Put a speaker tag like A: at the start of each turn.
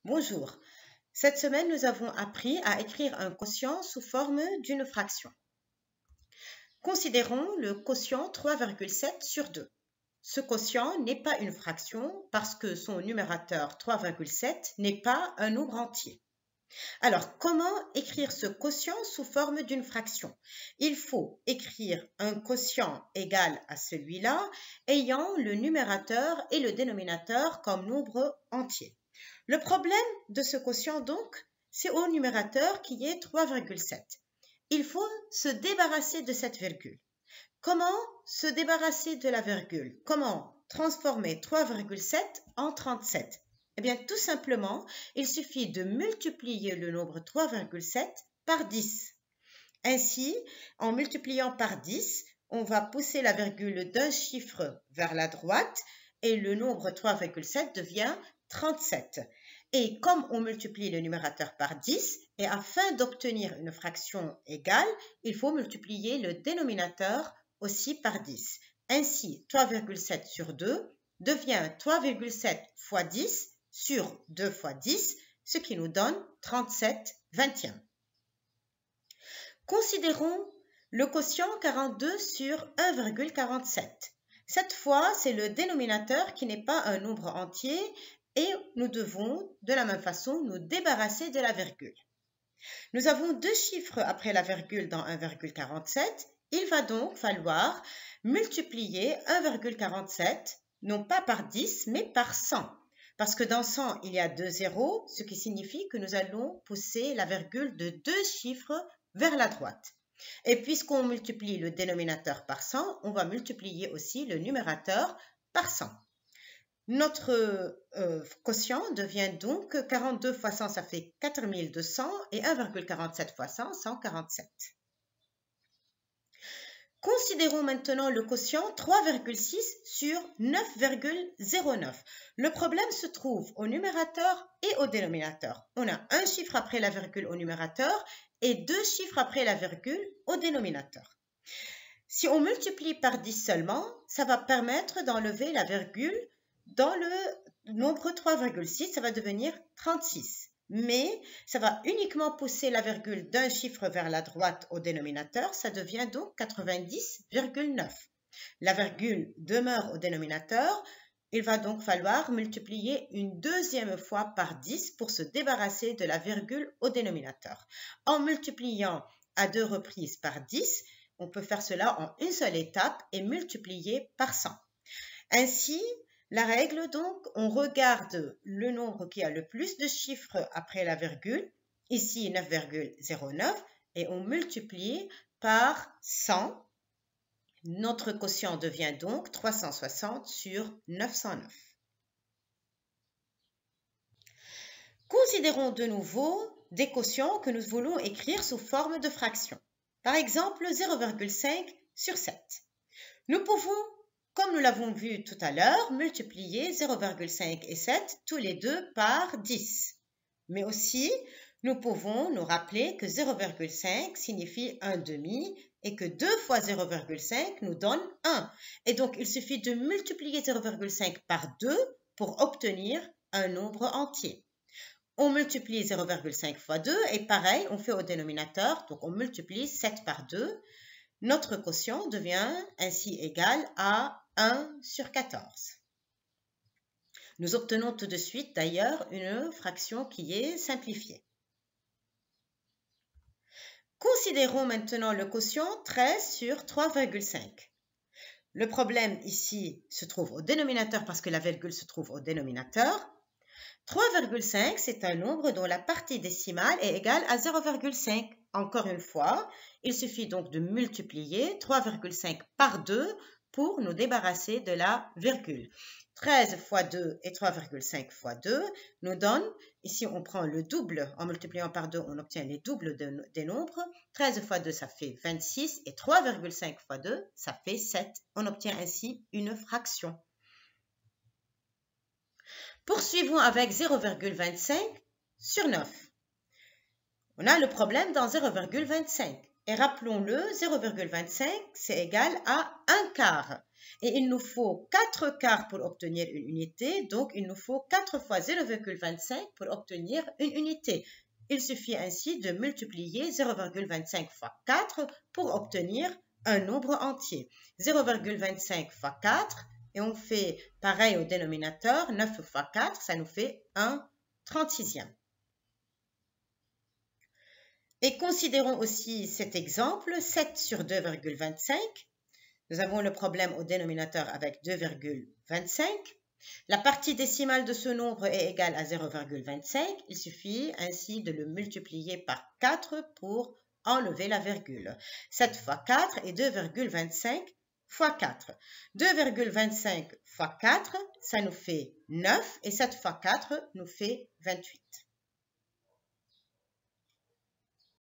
A: Bonjour. Cette semaine, nous avons appris à écrire un quotient sous forme d'une fraction. Considérons le quotient 3,7 sur 2. Ce quotient n'est pas une fraction parce que son numérateur 3,7 n'est pas un nombre entier. Alors, comment écrire ce quotient sous forme d'une fraction? Il faut écrire un quotient égal à celui-là, ayant le numérateur et le dénominateur comme nombres entiers. Le problème de ce quotient, donc, c'est au numérateur qui est 3,7. Il faut se débarrasser de cette virgule. Comment se débarrasser de la virgule? Comment transformer 3,7 en 37? Eh bien, tout simplement, il suffit de multiplier le nombre 3,7 par 10. Ainsi, en multipliant par 10, on va pousser la virgule d'un chiffre vers la droite et le nombre 3,7 devient 37. Et comme on multiplie le numérateur par 10, et afin d'obtenir une fraction égale, il faut multiplier le dénominateur aussi par 10. Ainsi, 3,7 sur 2 devient 3,7 fois 10 sur 2 fois 10, ce qui nous donne 37 vingtièmes. Considérons le quotient 42 sur 1,47. Cette fois, c'est le dénominateur qui n'est pas un nombre entier et nous devons, de la même façon, nous débarrasser de la virgule. Nous avons deux chiffres après la virgule dans 1,47. Il va donc falloir multiplier 1,47, non pas par 10, mais par 100. Parce que dans 100, il y a deux zéros, ce qui signifie que nous allons pousser la virgule de deux chiffres vers la droite. Et puisqu'on multiplie le dénominateur par 100, on va multiplier aussi le numérateur par 100. Notre quotient devient donc 42 fois 100, ça fait 4200 et 1,47 fois 100, 147. Considérons maintenant le quotient 3,6 sur 9,09. Le problème se trouve au numérateur et au dénominateur. On a un chiffre après la virgule au numérateur et deux chiffres après la virgule au dénominateur. Si on multiplie par 10 seulement, ça va permettre d'enlever la virgule dans le nombre 3,6, ça va devenir 36. Mais ça va uniquement pousser la virgule d'un chiffre vers la droite au dénominateur, ça devient donc 90,9. La virgule demeure au dénominateur, il va donc falloir multiplier une deuxième fois par 10 pour se débarrasser de la virgule au dénominateur. En multipliant à deux reprises par 10, on peut faire cela en une seule étape et multiplier par 100. Ainsi, la règle, donc, on regarde le nombre qui a le plus de chiffres après la virgule, ici 9,09, et on multiplie par 100. Notre quotient devient donc 360 sur 909. Considérons de nouveau des quotients que nous voulons écrire sous forme de fraction. Par exemple, 0,5 sur 7. Nous pouvons, comme nous l'avons vu tout à l'heure, multiplier 0,5 et 7 tous les deux par 10. Mais aussi, nous pouvons nous rappeler que 0,5 signifie 1 demi et que 2 fois 0,5 nous donne 1. Et donc, il suffit de multiplier 0,5 par 2 pour obtenir un nombre entier. On multiplie 0,5 fois 2 et pareil, on fait au dénominateur, donc on multiplie 7 par 2. Notre quotient devient ainsi égal à 1 sur 14. Nous obtenons tout de suite d'ailleurs une fraction qui est simplifiée. Considérons maintenant le quotient 13 sur 3,5. Le problème ici se trouve au dénominateur parce que la virgule se trouve au dénominateur. 3,5, c'est un nombre dont la partie décimale est égale à 0,5. Encore une fois, il suffit donc de multiplier 3,5 par 2 pour nous débarrasser de la virgule. 13 fois 2 et 3,5 fois 2 nous donnent, ici on prend le double, en multipliant par 2 on obtient les doubles des nombres. 13 fois 2 ça fait 26 et 3,5 fois 2 ça fait 7. On obtient ainsi une fraction. Poursuivons avec 0,25 sur 9. On a le problème dans 0,25. Et rappelons-le, 0,25, c'est égal à 1 quart. Et il nous faut 4 quarts pour obtenir une unité, donc il nous faut 4 fois 0,25 pour obtenir une unité. Il suffit ainsi de multiplier 0,25 fois 4 pour obtenir un nombre entier. 0,25 fois 4, et on fait pareil au dénominateur, 9 fois 4, ça nous fait un 36e. Et considérons aussi cet exemple, 7 sur 2,25. Nous avons le problème au dénominateur avec 2,25. La partie décimale de ce nombre est égale à 0,25. Il suffit ainsi de le multiplier par 4 pour enlever la virgule. 7 fois 4 est 2,25 fois 4. 2,25 fois 4, ça nous fait 9 et 7 fois 4 nous fait 28.